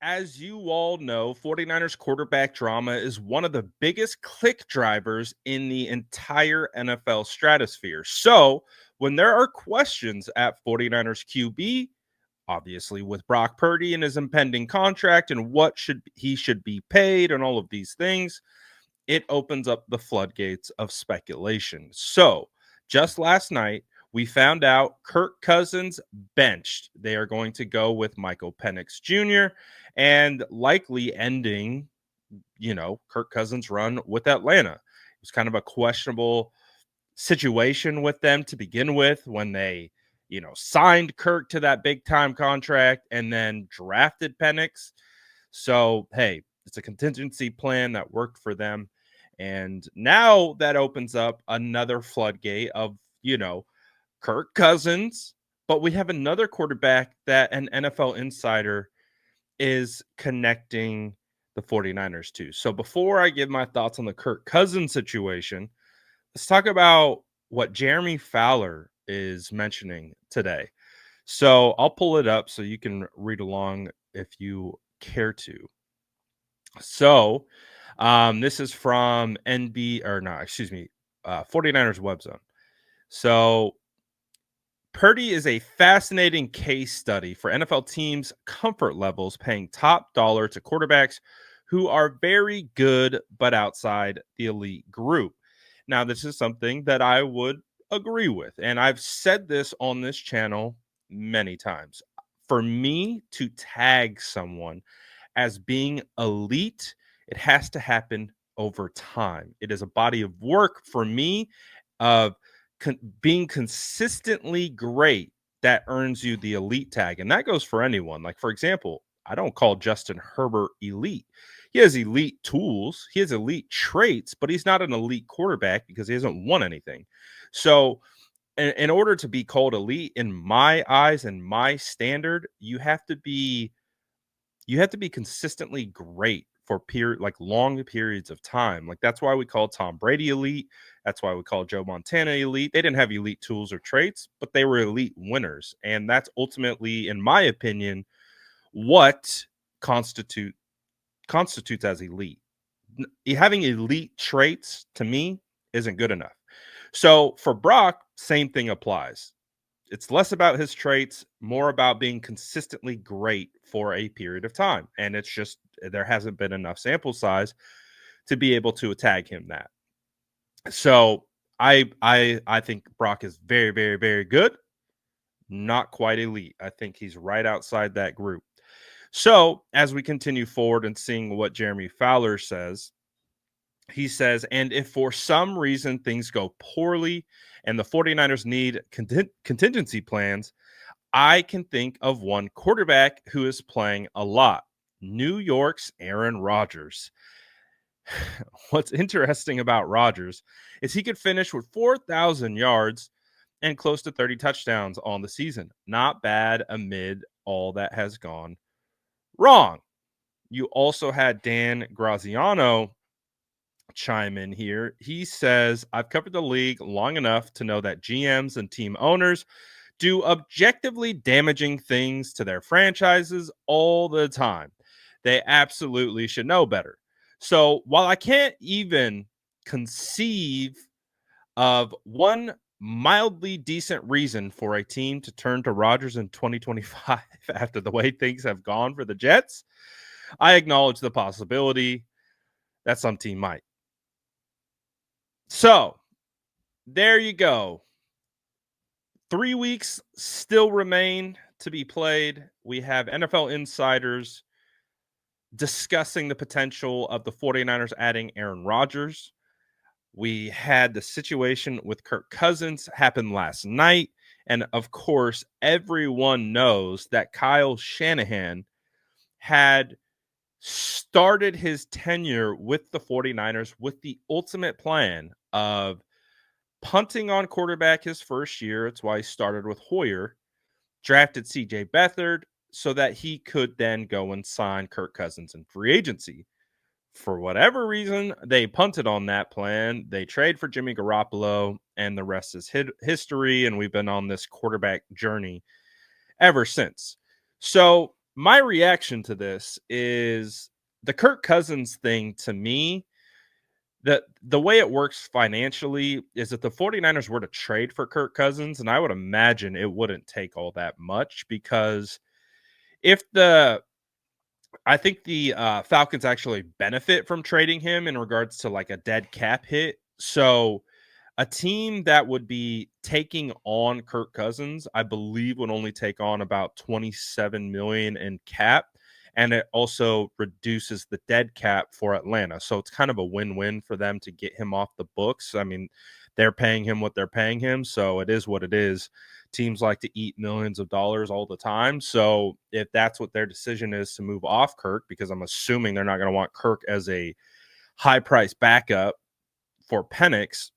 As you all know, 49ers quarterback drama is one of the biggest click drivers in the entire NFL stratosphere. So, when there are questions at 49ers QB, obviously with Brock Purdy and his impending contract and what should be paid and all of these things, it opens up the floodgates of speculation. So, just last night, we found out Kirk Cousins benched. They are going to go with Michael Penix Jr. and likely ending, Kirk Cousins' run with Atlanta. It was kind of a questionable situation with them to begin with when they, signed Kirk to that big time contract and then drafted Penix. So, hey, it's a contingency plan that worked for them. And now that opens up another floodgate of, Kirk Cousins. But we have another quarterback that an NFL insider is connecting the 49ers to. So before I give my thoughts on the Kirk Cousins situation, let's talk about what Jeremy Fowler is mentioning today. So I'll pull it up so you can read along if you care to. So, this is from 49ers Web Zone. So, Purdy is a fascinating case study for NFL teams' comfort levels paying top dollar to quarterbacks who are very good but outside the elite group. Now, this is something that I would agree with, and I've said this on this channel many times. For me to tag someone as being elite, it has to happen over time. It is a body of work for me of being consistently great that earns you the elite tag. And that goes for anyone. Like, for example, I don't call Justin Herbert elite. He has elite tools, he has elite traits, but he's not an elite quarterback because he hasn't won anything. So, in order to be called elite in my eyes and my standard, you have to be consistently great for long periods of time. Like, that's why we call Tom Brady elite. That's why we call Joe Montana elite. They didn't have elite tools or traits, but they were elite winners. And that's ultimately, in my opinion, what constitutes as elite. Having elite traits to me isn't good enough. So for Brock, same thing applies. It's less about his traits, more about being consistently great for a period of time. And it's just there hasn't been enough sample size to be able to tag him that. So I think Brock is very, very, very good. Not quite elite. I think he's right outside that group. So as we continue forward and seeing what Jeremy Fowler says, he says, and if for some reason things go poorly and the 49ers need contingency plans, I can think of one quarterback who is playing a lot. New York's Aaron Rodgers. What's interesting about Rodgers is he could finish with 4,000 yards and close to 30 touchdowns on the season. Not bad amid all that has gone wrong. You also had Dan Graziano chime in here. He says, I've covered the league long enough to know that GMs and team owners do objectively damaging things to their franchises all the time. They absolutely should know better. So while I can't even conceive of one mildly decent reason for a team to turn to Rodgers in 2025 after the way things have gone for the Jets, I acknowledge the possibility that some team might. So there you go. 3 weeks still remain to be played. We have NFL insiders discussing the potential of the 49ers adding Aaron Rodgers. We had the situation with Kirk Cousins happen last night. And of course, everyone knows that Kyle Shanahan had started his tenure with the 49ers with the ultimate plan of punting on quarterback his first year. It's why he started with Hoyer, drafted CJ Beathard so that he could then go and sign Kirk Cousins in free agency. For whatever reason, they punted on that plan. They trade for Jimmy Garoppolo, and the rest is history. And we've been on this quarterback journey ever since. So my reaction to this is the Kirk Cousins thing to me. The way it works financially is if the 49ers were to trade for Kirk Cousins, and I would imagine it wouldn't take all that much because if the I think the Falcons actually benefit from trading him in regards to like a dead cap hit. So a team that would be taking on Kirk Cousins, I believe, would only take on about 27 million in cap, and it also reduces the dead cap for Atlanta. So it's kind of a win-win for them to get him off the books. I mean, they're paying him what they're paying him, so it is what it is. Teams like to eat millions of dollars all the time. So if that's what their decision is to move off Kirk, because I'm assuming they're not going to want Kirk as a high price backup for Penix,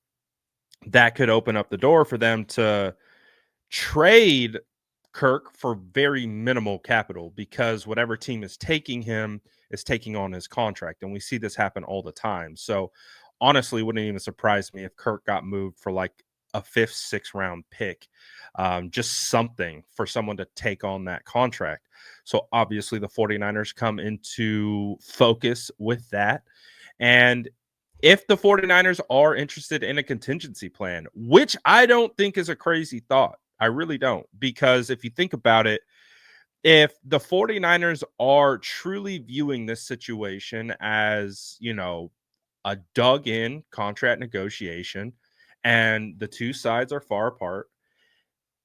that could open up the door for them to trade Kirk for very minimal capital because whatever team is taking him is taking on his contract. And we see this happen all the time. So honestly, wouldn't even surprise me if Kirk got moved for like a fifth, sixth round pick, just something for someone to take on that contract. So obviously the 49ers come into focus with that. And if the 49ers are interested in a contingency plan, which I don't think is a crazy thought, I really don't, because if you think about it, if the 49ers are truly viewing this situation as, a dug in contract negotiation and the two sides are far apart,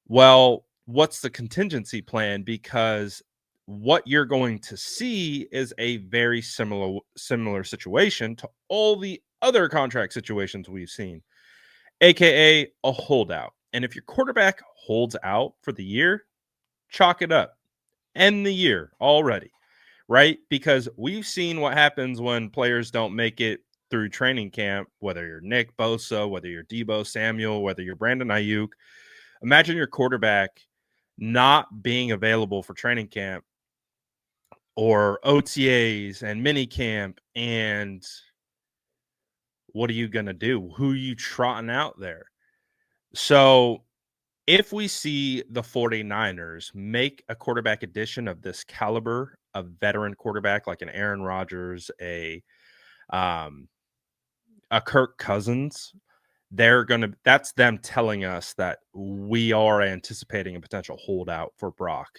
well, what's the contingency plan? Because what you're going to see is a very similar situation to all the other contract situations we've seen, aka a holdout. And if your quarterback holds out for the year, chalk it up. End the year already, right? Because we've seen what happens when players don't make it through training camp, whether you're Nick Bosa, whether you're Debo Samuel, whether you're Brandon Ayuk. Imagine your quarterback not being available for training camp or OTAs and mini camp, and what are you going to do? Who are you trotting out there? So if we see the 49ers make a quarterback addition of this caliber, a veteran quarterback like an Aaron Rodgers, um, a Kirk Cousins, that's them telling us that we are anticipating a potential holdout for Brock.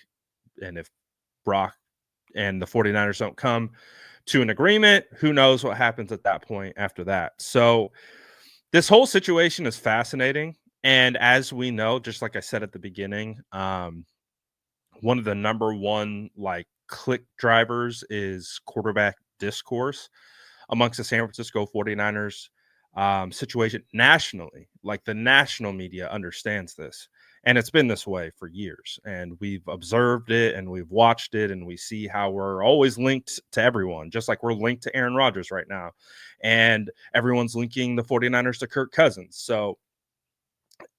And if Brock and the 49ers don't come to an agreement, who knows what happens at that point after that. So this whole situation is fascinating. And as we know, just like I said at the beginning, one of the number one like click drivers is quarterback discourse amongst the San Francisco 49ers situation nationally. Like the national media understands this. And it's been this way for years. And we've observed it and we've watched it and we see how we're always linked to everyone, just like we're linked to Aaron Rodgers right now. And everyone's linking the 49ers to Kirk Cousins. So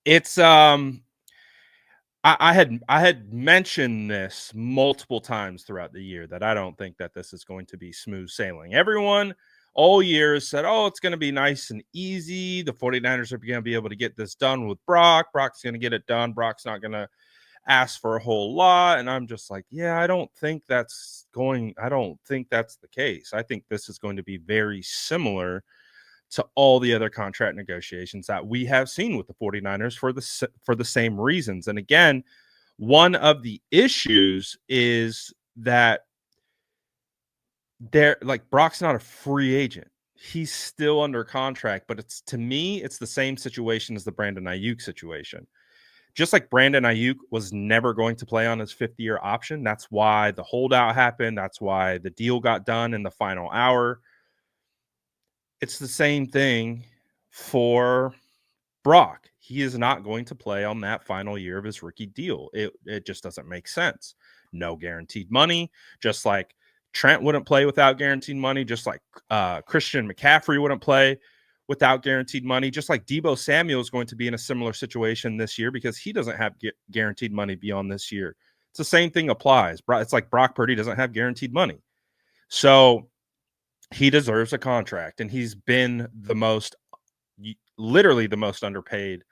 it's I had mentioned this multiple times throughout the year that I don't think that this is going to be smooth sailing. Everyone all year said, oh, it's going to be nice and easy. The 49ers are going to be able to get this done with Brock. Brock's going to get it done. Brock's not going to ask for a whole lot. And I'm just like, yeah, I don't think that's the case. I think this is going to be very similar to all the other contract negotiations that we have seen with the 49ers for the same reasons. And again, one of the issues is that Brock's not a free agent. He's still under contract, but to me, it's the same situation as the Brandon Ayuk situation. Just like Brandon Ayuk was never going to play on his 5th-year option. That's why the holdout happened. That's why the deal got done in the final hour. It's the same thing for Brock. He is not going to play on that final year of his rookie deal. It just doesn't make sense. No guaranteed money, just like Trent wouldn't play without guaranteed money, just like Christian McCaffrey wouldn't play without guaranteed money, just like Debo Samuel is going to be in a similar situation this year because he doesn't have guaranteed money beyond this year. It's the same thing applies. It's like Brock Purdy doesn't have guaranteed money. So he deserves a contract, and he's been literally the most underpaid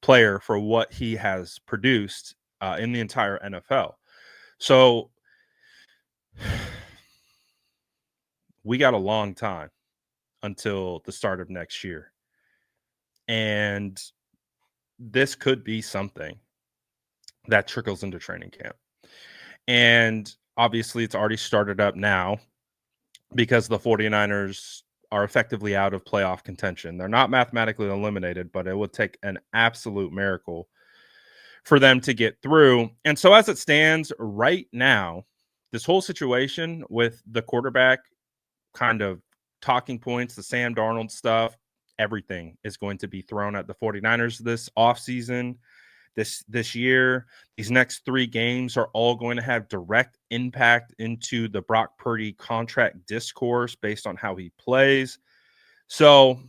player for what he has produced in the entire NFL. So We got a long time until the start of next year. And this could be something that trickles into training camp. And obviously, it's already started up now because the 49ers are effectively out of playoff contention. They're not mathematically eliminated, but it would take an absolute miracle for them to get through. And so, as it stands right now, this whole situation with the quarterback kind of talking points, the Sam Darnold stuff, everything is going to be thrown at the 49ers this offseason. This year, these next 3 games are all going to have direct impact into the Brock Purdy contract discourse based on how he plays. So